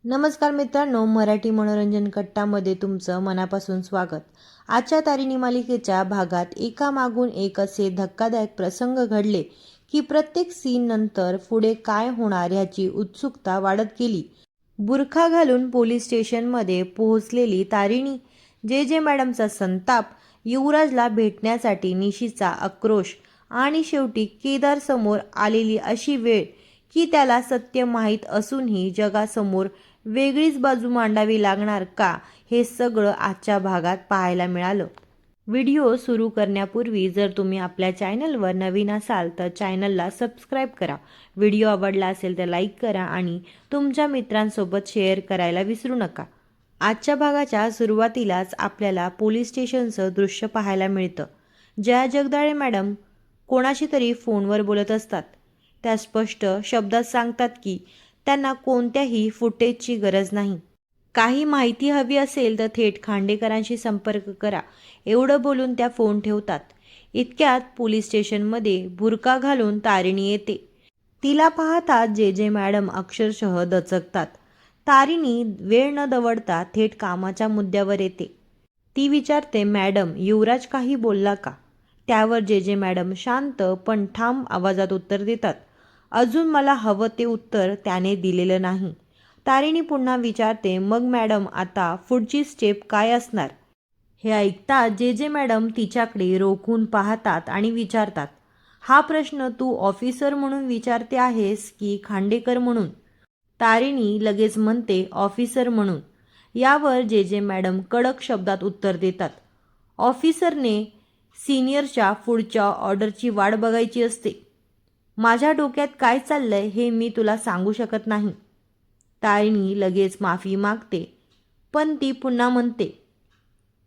नमस्कार मित्रांनो, मराठी मनोरंजन कट्टामध्ये तुमचं मनापासून स्वागत. आजच्या तारिणी मालिकेच्या भागात एकामागून एक असे धक्कादायक प्रसंग घडले की प्रत्येक सीन नंतर पुढे काय होणार ह्याची उत्सुकता वाढत गेली. बुरखा घालून पोलीस स्टेशनमध्ये पोहोचलेली तारिणी, जे मॅडमचा संताप, युवराजला भेटण्यासाठी निशीचा आक्रोश आणि शेवटी केदार समोर आलेली अशी वेळ की त्याला सत्य माहीत असूनही जगासमोर वेगळीच बाजू मांडावी लागणार का, हे सगळं आजच्या भागात पाहायला मिळालं. व्हिडिओ सुरू करण्यापूर्वी जर तुम्ही आपल्या चॅनलवर नवीन असाल तर चॅनलला सबस्क्राईब करा. व्हिडिओ आवडला असेल तर लाईक करा आणि तुमच्या मित्रांसोबत शेअर करायला विसरू नका. आजच्या भागाच्या सुरुवातीलाच आपल्याला पोलीस स्टेशनचं दृश्य पाहायला मिळतं. जया जगदाळे मॅडम कोणाशी तरी फोनवर बोलत असतात. त्या स्पष्ट शब्दात सांगतात की त्यांना कोणत्याही फुटेजची गरज नाही. काही माहिती हवी असेल तर थेट खांडेकरांशी संपर्क करा, एवढं बोलून त्या फोन ठेवतात. इतक्यात पोलीस स्टेशनमध्ये बुरका घालून तारिणी येते. तिला पाहतात जे मॅडम अक्षरशः दचकतात. तारिणी वेळ न दवडता थेट कामाच्या मुद्द्यावर येते. ती विचारते, मॅडम, युवराज काही बोलला का? त्यावर जे मॅडम शांत पण ठाम आवाजात उत्तर देतात, अजून मला हवं ते उत्तर त्याने दिलेलं नाही. तारिणी पुन्हा विचारते, मग मॅडम आता पुढची स्टेप काय असणार? हे ऐकता जे मॅडम तिच्याकडे रोखून पाहतात आणि विचारतात, हा प्रश्न तू ऑफिसर म्हणून विचारते आहेस की खांडेकर म्हणून? तारिणी लगेच म्हणते, ऑफिसर म्हणून. यावर जे मॅडम कडक शब्दात उत्तर देतात, ऑफिसरने सिनियरच्या पुढच्या ऑर्डरची वाट बघायची असते. माझ्या डोक्यात काय चाललंय हे मी तुला सांगू शकत नाही. तारिणी लगेच माफी मागते, पण ती पुन्हा म्हणते,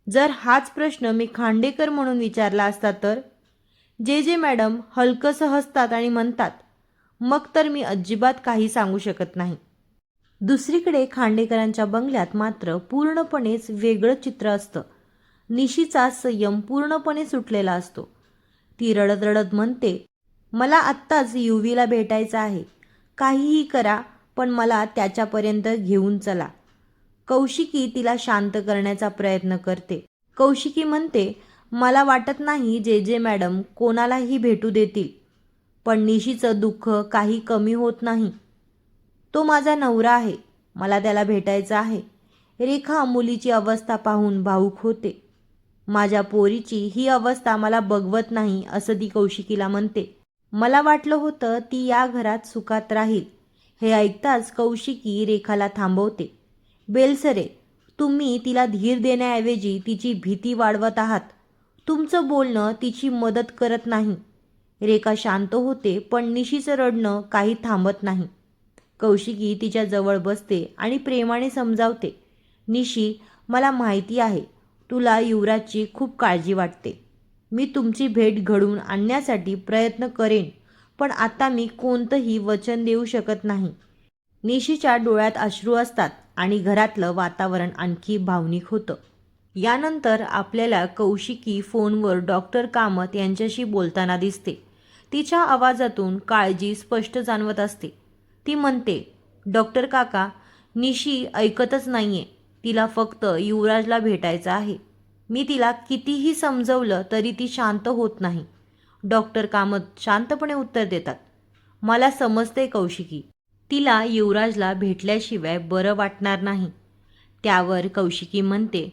जर हाच प्रश्न मी खांडेकर म्हणून विचारला असता तर? जे मॅडम हलकंसं हसतात आणि म्हणतात, मग तर मी अजिबात काही सांगू शकत नाही. दुसरीकडे खांडेकरांच्या बंगल्यात मात्र पूर्णपणेच वेगळं चित्र असतं. निशीचा संयम पूर्णपणे सुटलेला असतो. ती रडत रडत म्हणते, मला आत्ताच युवीला भेटायचं आहे. काहीही करा, पण मला त्याच्यापर्यंत घेऊन चला. कौशिकी तिला शांत करण्याचा प्रयत्न करते. कौशिकी म्हणते, मला वाटत नाही जे मॅडम कोणालाही भेटू देतील, पण निशीचं दुःख काही कमी होत नाही. तो माझा नवरा आहे, मला त्याला भेटायचं आहे. रेखा मुलीची अवस्था पाहून भावूक होते. माझ्या पोरीची ही अवस्था मला बघवत नाही, असं ती कौशिकीला म्हणते. मला वाटलं होतं ती या घरात सुखात राहील. हे ऐकताच कौशिकी रेखाला थांबवते. बेलसरे, तुम्ही तिला धीर देण्याऐवजी तिची भीती वाढवत आहात. तुमचं बोलणं तिची मदत करत नाही. रेखा शांत होते, पण निशीचं रडणं काही थांबत नाही. कौशिकी तिच्या जवळ बसते आणि प्रेमाने समजावते, निशी, मला माहिती आहे तुला युवराजची खूप काळजी वाटते. मी तुमची भेट घडवून आणण्यासाठी प्रयत्न करेन, पण आता मी कोणतंही वचन देऊ शकत नाही. निशीच्या डोळ्यात अश्रू असतात आणि घरातलं वातावरण आणखी भावनिक होतं. यानंतर आपल्याला कौशिकी फोनवर डॉक्टर कामत यांच्याशी बोलताना दिसते. तिच्या आवाजातून काळजी स्पष्ट जाणवत असते. ती म्हणते, डॉक्टर काका, निशी ऐकतच नाहीये. तिला फक्त युवराजला भेटायचं आहे. मी तिला कितीही समजवलं तरी ती शांत होत नाही. डॉक्टर कामत शांतपणे उत्तर देतात, मला समजते कौशिकी, तिला युवराजला भेटल्याशिवाय बरं वाटणार नाही. त्यावर कौशिकी म्हणते,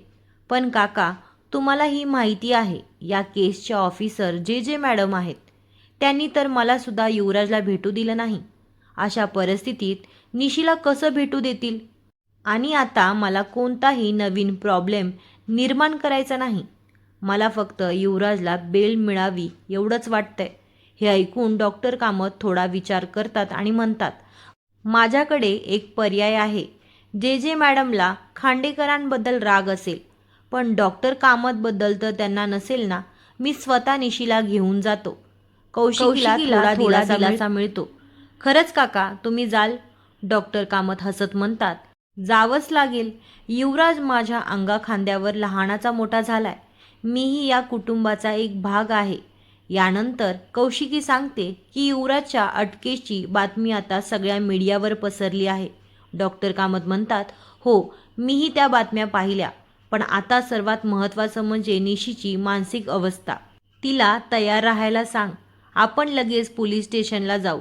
पण काका, तुम्हाला ही माहिती आहे, या केसच्या ऑफिसर जे मॅडम आहेत, त्यांनी तर मला सुद्धा युवराजला भेटू दिलं नाही. अशा परिस्थितीत निशीला कसं भेटू देतील? आणि आता मला कोणताही नवीन प्रॉब्लेम निर्माण करायचा नाही. मला फक्त युवराजला बेल मिळावी एवढंच वाटतंय. हे ऐकून डॉक्टर कामत थोडा विचार करतात आणि म्हणतात, माझ्याकडे एक पर्याय आहे. जे मॅडमला खांडेकरांबद्दल राग असेल, पण डॉक्टर कामतबद्दल तर त्यांना नसेल ना. मी स्वतः निशीला घेऊन जातो. कौशिकीला थोडा दिलासा मिळतो. खरंच काका, तुम्ही जाल? डॉक्टर कामत हसत म्हणतात, जावंच लागेल. युवराज माझ्या अंगाखांद्यावर लहानाचा मोठा झालाय. मीही या कुटुंबाचा एक भाग आहे. यानंतर कौशिकी सांगते की युवराजच्या अटकेची बातमी आता सगळ्या मीडियावर पसरली आहे. डॉक्टर कामत म्हणतात, हो मीही त्या बातम्या पाहिल्या, पण आता सर्वात महत्त्वाचं म्हणजे निशीची मानसिक अवस्था. तिला तयार राहायला सांग. आपण लगेच पोलीस स्टेशनला जाऊ.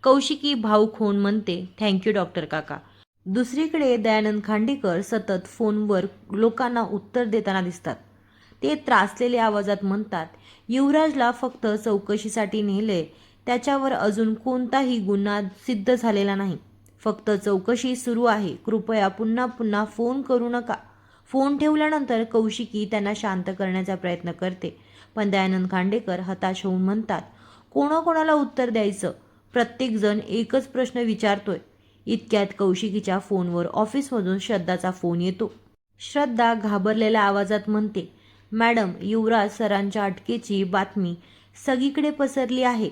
कौशिकी भाऊक होऊन म्हणते, थँक्यू डॉक्टर काका. दुसरीकडे दयानंद खांडेकर सतत फोनवर लोकांना उत्तर देताना दिसतात. ते त्रासलेल्या आवाजात म्हणतात, युवराजला फक्त चौकशीसाठी नेले. त्याच्यावर अजून कोणताही गुन्हा सिद्ध झालेला नाही. फक्त चौकशी सुरू आहे. कृपया पुन्हा पुन्हा फोन करू नका. फोन ठेवल्यानंतर कौशिकी त्यांना शांत करण्याचा प्रयत्न करते, पण दयानंद खांडेकर हताश होऊन म्हणतात, कोणाकोणाला उत्तर द्यायचं? प्रत्येकजण एकच प्रश्न विचारतोय. इतक्यात कौशिकीच्या फोनवर ऑफिसमधून श्रद्धाचा फोन येतो. श्रद्धा घाबरलेल्या आवाजात म्हणते, मॅडम, युवराज सरांच्या अटकेची बातमी सगळीकडे पसरली आहे.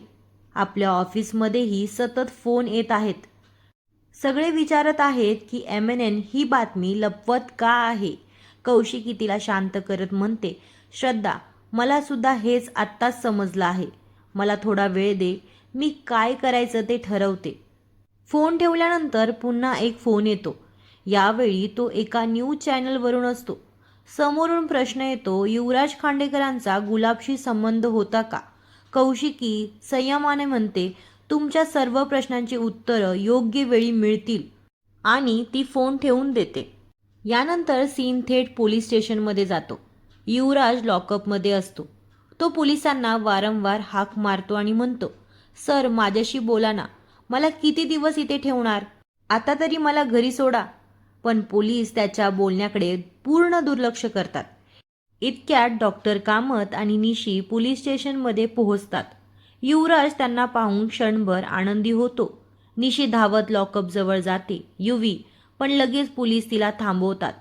आपल्या ऑफिसमध्येही सतत फोन येत आहेत. सगळे विचारत आहेत की MNN ही बातमी लपवत का आहे. कौशिकी तिला शांत करत म्हणते, श्रद्धा, मला सुद्धा हेच आत्ताच समजलं आहे. मला थोडा वेळ दे. मी काय करायचं ते ठरवते. फोन ठेवल्यानंतर पुन्हा एक फोन येतो. यावेळी तो एका न्यूज चॅनलवरून असतो. समोरून प्रश्न येतो, युवराज खांडेकरांचा गुलाबशी संबंध होता का? कौशिकी संयमाने म्हणते, तुमच्या सर्व प्रश्नांची उत्तरं योग्य वेळी मिळतील. आणि ती फोन ठेवून देते. यानंतर सीन थेट पोलीस स्टेशनमध्ये जातो. युवराज लॉकअपमध्ये असतो. तो पोलिसांना वारंवार हाक मारतो आणि म्हणतो, सर माझ्याशी बोला ना. मला किती दिवस इथे ठेवणार? आता तरी मला घरी सोडा. पण पोलीस त्याच्या बोलण्याकडे पूर्ण दुर्लक्ष करतात. इतक्यात डॉक्टर कामत आणि निशी पोलीस स्टेशनमध्ये पोहोचतात. युवराज त्यांना पाहून क्षणभर आनंदी होतो. निशी धावत लॉकअप जवळ जाते. युवी, पण लगेच पोलीस तिला थांबवतात.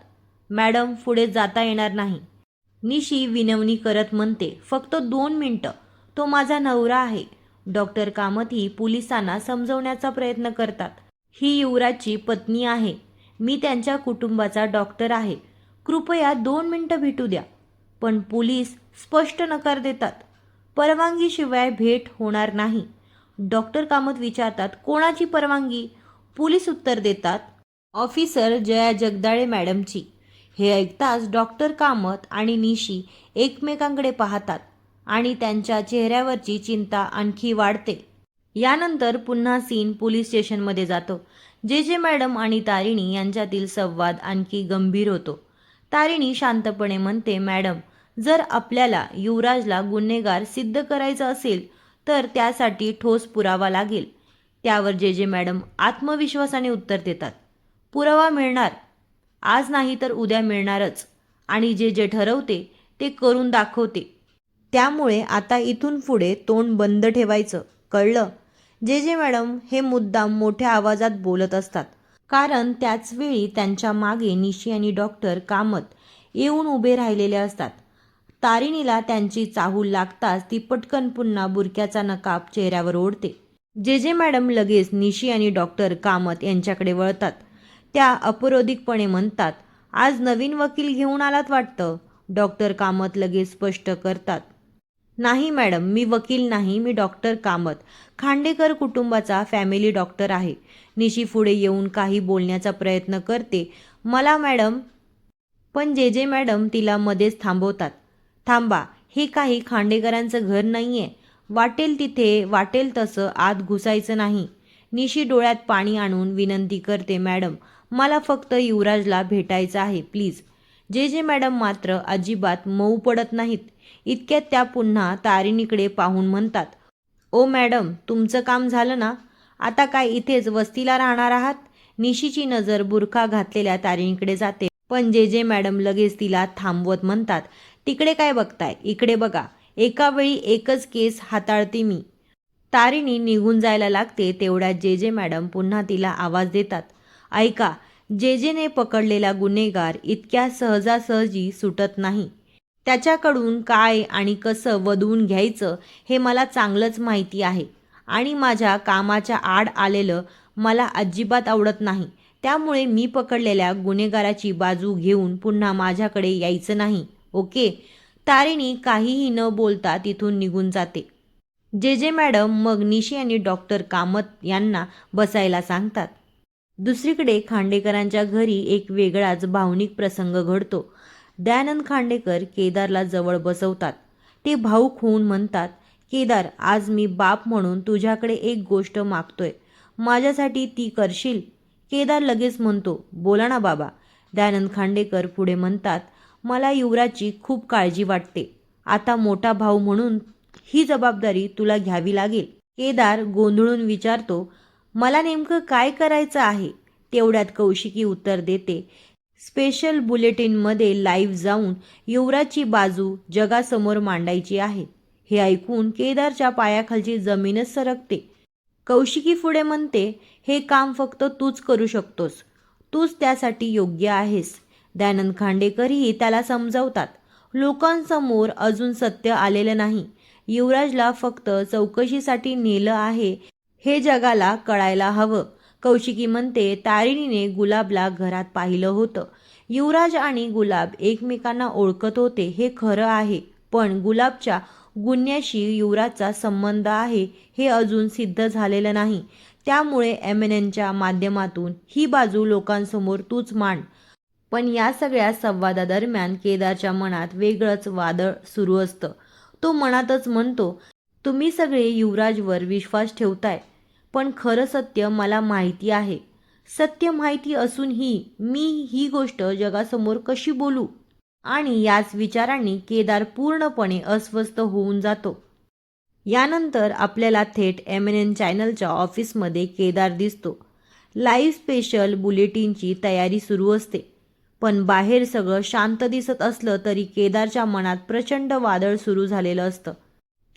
मॅडम, पुढे जाता येणार नाही. निशी विनवणी करत म्हणते, फक्त 2 मिनिटं. तो माझा नवरा आहे. डॉक्टर कामतही पोलिसांना समजवण्याचा प्रयत्न करतात. ही युवराजची पत्नी आहे. मी त्यांच्या कुटुंबाचा डॉक्टर आहे. कृपया 2 मिनिटं भेटू द्या. पण पोलीस स्पष्ट नकार देतात. परवानगीशिवाय भेट होणार नाही. डॉक्टर कामत विचारतात, कोणाची परवानगी? पोलीस उत्तर देतात, ऑफिसर जया जगदाळे मॅडमची. हे ऐकताच डॉक्टर कामत आणि निशी एकमेकांकडे पाहतात आणि त्यांच्या चेहऱ्यावरची चिंता आणखी वाढते. यानंतर पुन्हा सीन पोलीस स्टेशनमध्ये जातो. जे मॅडम आणि तारिणी यांच्यातील संवाद आणखी गंभीर होतो. तारिणी शांतपणे म्हणते, मॅडम, जर आपल्याला युवराजला गुन्हेगार सिद्ध करायचं असेल तर त्यासाठी ठोस पुरावा लागेल. त्यावर जे मॅडम आत्मविश्वासाने उत्तर देतात, पुरावा मिळणार. आज नाही तर उद्या मिळणारच. आणि जे ठरवते ते करून दाखवते. त्यामुळे आता इथून पुढे तोंड बंद ठेवायचं, कळलं? जे मॅडम हे मुद्दाम मोठ्या आवाजात बोलत असतात, कारण त्याच वेळी त्यांच्या मागे निशी आणि डॉक्टर कामत येऊन उभे राहिलेले असतात. तारिणीला त्यांची चाहूल लागताच ती पटकन पुन्हा बुरक्याचा नकाब चेहऱ्यावर ओढते. जे मॅडम लगेच निशी आणि डॉक्टर कामत यांच्याकडे वळतात. त्या अपरोधिकपणे म्हणतात, आज नवीन वकील घेऊन आलात वाटतं. डॉक्टर कामत लगेच स्पष्ट करतात, नाही मॅडम, मी वकील नाही. मी डॉक्टर कामत, खांडेकर कुटुंबाचा फॅमिली डॉक्टर आहे. निशी पुढे येऊन काही बोलण्याचा प्रयत्न करते, मला मॅडम. पण जे मॅडम तिला मध्येच थांबवतात. थांबा, हे काही खांडेकरांचं घर नाहीये. वाटेल तिथे वाटेल तसं आत घुसायचं नाही. निशी डोळ्यात पाणी आणून विनंती करते, मॅडम, मला फक्त युवराजला भेटायचं आहे, प्लीज. जे मॅडम मात्र अजिबात मऊ पडत नाहीत. इतक्यात त्या पुन्हा तारिणीकडे पाहून म्हणतात, ओ मॅडम, तुमचं काम झालं ना? आता काय इथेच वस्तीला राहणार आहात? निशीची नजर बुरखा घातलेल्या तारिणीकडे जाते, पण जे मॅडम लगेच तिला थांबवत म्हणतात, तिकडे काय बघताय, इकडे बघा. एका वेळी एकच केस हाताळते मी. तारिणी निघून जायला लागते. तेवढ्यात जे मॅडम पुन्हा तिला आवाज देतात, ऐका, जेने पकडलेला गुन्हेगार इतक्या सहजासहजी सुटत नाही. त्याच्याकडून काय आणि कसं वधवून घ्यायचं हे मला चांगलंच माहिती आहे. आणि माझ्या कामाच्या आड आलेलं मला अजिबात आवडत नाही. त्यामुळे मी पकडलेल्या गुन्हेगाराची बाजू घेऊन पुन्हा माझ्याकडे यायचं नाही, ओके? तारिणी काहीही न बोलता तिथून निघून जाते. जे मॅडम मग निशी आणि डॉक्टर कामत यांना बसायला सांगतात. दुसरीकडे खांडेकरांच्या घरी एक वेगळाच भावनिक प्रसंग घडतो. दयानंद खांडेकर केदारला जवळ बसवतात. ते भाऊक होऊन म्हणतात, केदार, आज मी बाप म्हणून तुझ्याकडे एक गोष्ट मागतोय. माझ्यासाठी ती करशील? केदार लगेच म्हणतो, बोला ना बाबा. दयानंद खांडेकर पुढे म्हणतात, मला युवराजची खूप काळजी वाटते. आता मोठा भाऊ म्हणून ही जबाबदारी तुला घ्यावी लागेल. केदार गोंधळून विचारतो, मला नेमकं काय करायचं आहे? तेवढ्यात कौशिकी उत्तर देते, स्पेशल बुलेटिनमध्ये लाईव्ह जाऊन युवराजची बाजू जगासमोर मांडायची आहे. हे ऐकून केदारच्या पायाखालची जमीनच सरकते. कौशिकी पुढे म्हणते, हे काम फक्त तूच करू शकतोस. तूच त्यासाठी योग्य आहेस. दयानंद खांडेकरही त्याला समजावतात. लोकांसमोर अजून सत्य आलेलं नाही. युवराजला फक्त चौकशीसाठी नेलं आहे हे जगाला कळायला हवं. कौशिकी म्हणते, तारिणीने गुलाबला घरात पाहिलं होतं. युवराज आणि गुलाब एकमेकांना ओळखत होते हे खरं आहे, पण गुलाबच्या गुन्ह्याशी युवराजचा संबंध आहे हे अजून सिद्ध झालेलं नाही. त्यामुळे MNNच्या माध्यमातून ही बाजू लोकांसमोर तूच मांड. पण या सगळ्या संवादादरम्यान केदारच्या मनात वेगळंच वादळ सुरू असतं. तो मनातच म्हणतो, तुम्ही सगळे युवराजवर विश्वास ठेवताय, पण खरं सत्य मला माहिती आहे. सत्य माहिती असूनही मी ही गोष्ट जगासमोर कशी बोलू? आणि याच विचारांनी केदार पूर्णपणे अस्वस्थ होऊन जातो. यानंतर आपल्याला थेट MNN चॅनलच्या ऑफिसमध्ये केदार दिसतो. लाईव्ह स्पेशल बुलेटिनची तयारी सुरू असते. पण बाहेर सगळं शांत दिसत असलं तरी केदारच्या मनात प्रचंड वादळ सुरू झालेलं असतं.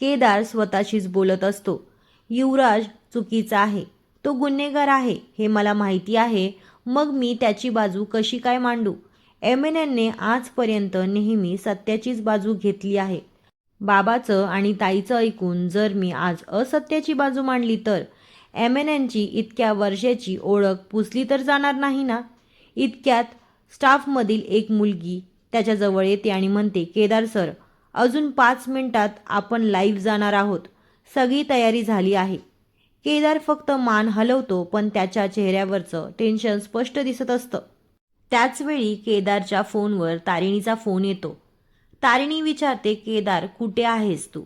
केदार स्वतःशीच बोलत असतो, युवराज चुकीचा आहे. तो गुन्हेगार आहे हे मला माहिती आहे. मग मी त्याची बाजू कशी काय मांडू? MNNने आजपर्यंत नेहमी सत्याचीच बाजू घेतली आहे. बाबाचं आणि ताईचं ऐकून जर मी आज असत्याची बाजू मांडली तर MNNची इतक्या वर्षाची ओळख पुसली तर जाणार नाही ना? इतक्यात स्टाफमधील एक मुलगी त्याच्याजवळ येते आणि म्हणते, केदार सर, अजून 5 मिनिटात आपण लाईव्ह जाणार आहोत. सगळी तयारी झाली आहे. केदार फक्त मान हलवतो, पण त्याच्या चेहऱ्यावरचं टेन्शन स्पष्ट दिसत असतं. त्याचवेळी केदारच्या फोनवर तारिणीचा फोन येतो. तारिणी विचारते, केदार कुठे आहेस तू?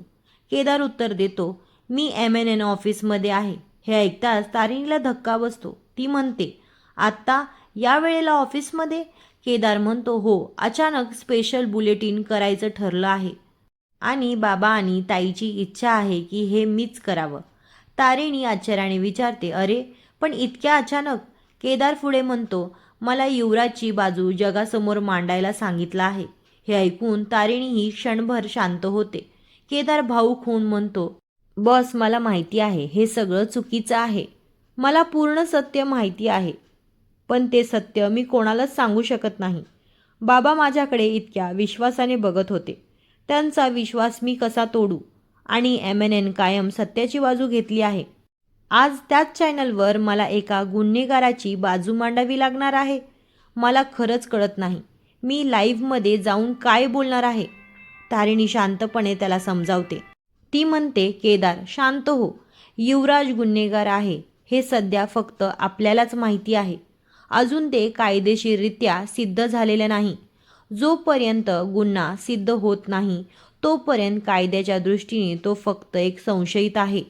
केदार उत्तर देतो, मी MNN ऑफिसमध्ये आहे. हे ऐकताच तारिणीला धक्का बसतो. ती म्हणते, आत्ता या वेळेला ऑफिसमध्ये? केदार म्हणतो, हो, अचानक स्पेशल बुलेटिन करायचं ठरलं आहे आणि बाबा आणि ताईची इच्छा आहे की हे मीच करावं. तारिणी आश्चर्याने विचारते, अरे पण इतक्या अचानक? केदार पुढे म्हणतो, मला युवराजची बाजू जगासमोर मांडायला सांगितलं आहे. हे ऐकून तारिणी ही क्षणभर शांत होते. केदार भाऊक होऊन म्हणतो, बॉस, मला माहिती आहे हे सगळं चुकीचं आहे. मला पूर्ण सत्य माहिती आहे, पण ते सत्य मी कोणालाच सांगू शकत नाही. बाबा माझ्याकडे इतक्या विश्वासाने बघत होते. त्यांचा विश्वास मी कसा तोडू? आणि MNN कायम सत्याची बाजू घेतली आहे. आज त्याच चॅनलवर मला एका गुन्हेगाराची बाजू मांडावी लागणार आहे. मला खरंच कळत नाही मी लाईव्हमध्ये जाऊन काय बोलणार आहे. तारिणी शांतपणे त्याला समजावते. ती म्हणते, केदार शांत हो. युवराज गुन्हेगार आहे हे सध्या फक्त आपल्यालाच माहिती आहे. अजून ते कायदेशीररित्या सिद्ध झालेले नाही. जोपर्यंत गुन्हा सिद्ध होत नाही तोपर्यंत कायद्याच्या दृष्टीने तो फक्त एक संशयित आहे.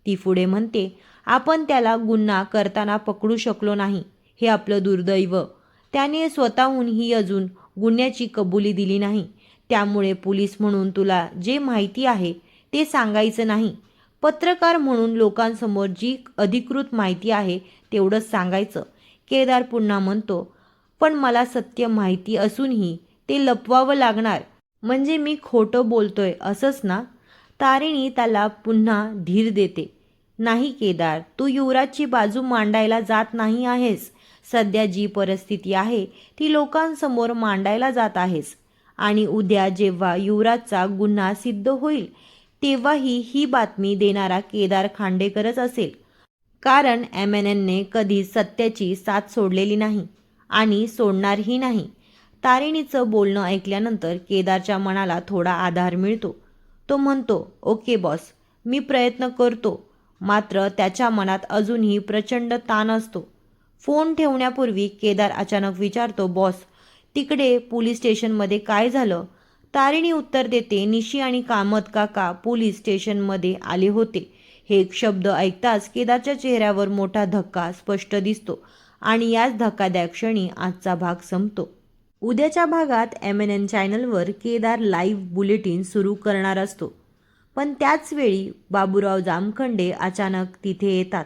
ती पुढे म्हणते, आपण त्याला गुन्हा करताना पकडू शकलो नाही हे आपलं दुर्दैव. त्याने स्वतःहून ही अजून गुन्ह्याची कबुली दिली नाही. त्यामुळे पोलीस म्हणून तुला जे माहिती आहे ते सांगायचं नाही. पत्रकार म्हणून लोकांसमोर जी अधिकृत माहिती आहे तेवढंच सांगायचं. केदार पुन्हा म्हणतो, पण मला सत्य माहिती असूनही ते लपवावं लागणार म्हणजे मी खोटं बोलतोय असंच ना? तारिणी त्याला पुन्हा धीर देते. नाही केदार, तू युवराजची बाजू मांडायला जात नाही आहेस. सध्या जी परिस्थिती आहे ती लोकांसमोर मांडायला जात आहेस. आणि उद्या जेव्हा युवराजचा गुन्हा सिद्ध होईल तेव्हाही ही बातमी देणारा केदार खांडेकरच असेल. कारण MNNने कधीच सत्याची साथ सोडलेली नाही आणि सोडणारही नाही. तारिणीचं बोलणं ऐकल्यानंतर केदारच्या मनाला थोडा आधार मिळतो. तो म्हणतो, ओके बॉस, मी प्रयत्न करतो. मात्र त्याच्या मनात अजूनही प्रचंड ताण असतो. फोन ठेवण्यापूर्वी केदार अचानक विचारतो, बॉस, तिकडे पोलीस स्टेशनमध्ये काय झालं? तारिणी उत्तर देते, निशी आणि कामत काका पोलीस स्टेशनमध्ये आले होते. हे शब्द ऐकताच केदारच्या चेहऱ्यावर मोठा धक्का स्पष्ट दिसतो आणि याच धक्कादायक क्षणी आजचा भाग संपतो. उद्याच्या भागात MNN चॅनलवर केदार लाईव्ह बुलेटिन सुरू करणार असतो. पण त्याच वेळी बाबूराव जामखंडे अचानक तिथे येतात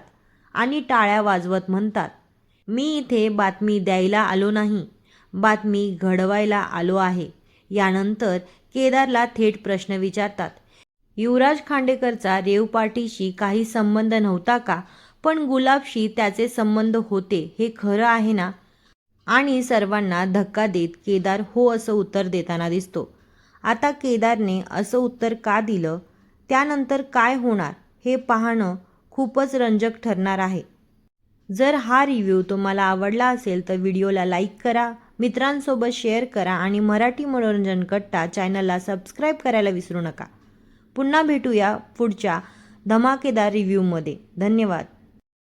आणि टाळ्या वाजवत म्हणतात, मी इथे बातमी द्यायला आलो नाही, बातमी घडवायला आलो आहे. यानंतर केदारला थेट प्रश्न विचारतात, युवराज खांडेकरचा रेव पार्टीशी काही संबंध नव्हता का? पण गुलाबशी त्याचे संबंध होते हे खरं आहे ना? आणि सर्वांना धक्का देत केदार हो असं उत्तर देताना दिसतो. आता केदारने असं उत्तर का दिलं, त्यानंतर काय होणार हे पाहणं खूपच रंजक ठरणार आहे. जर हा रिव्ह्यू तुम्हाला आवडला असेल तर व्हिडिओला लाईक करा, मित्रांसोबत शेअर करा आणि मराठी मनोरंजन कट्टा चॅनलला सबस्क्राईब करायला विसरू नका. पुन्हा भेटूया पुढच्या धमाकेदार रिव्ह्यूमध्ये. धन्यवाद.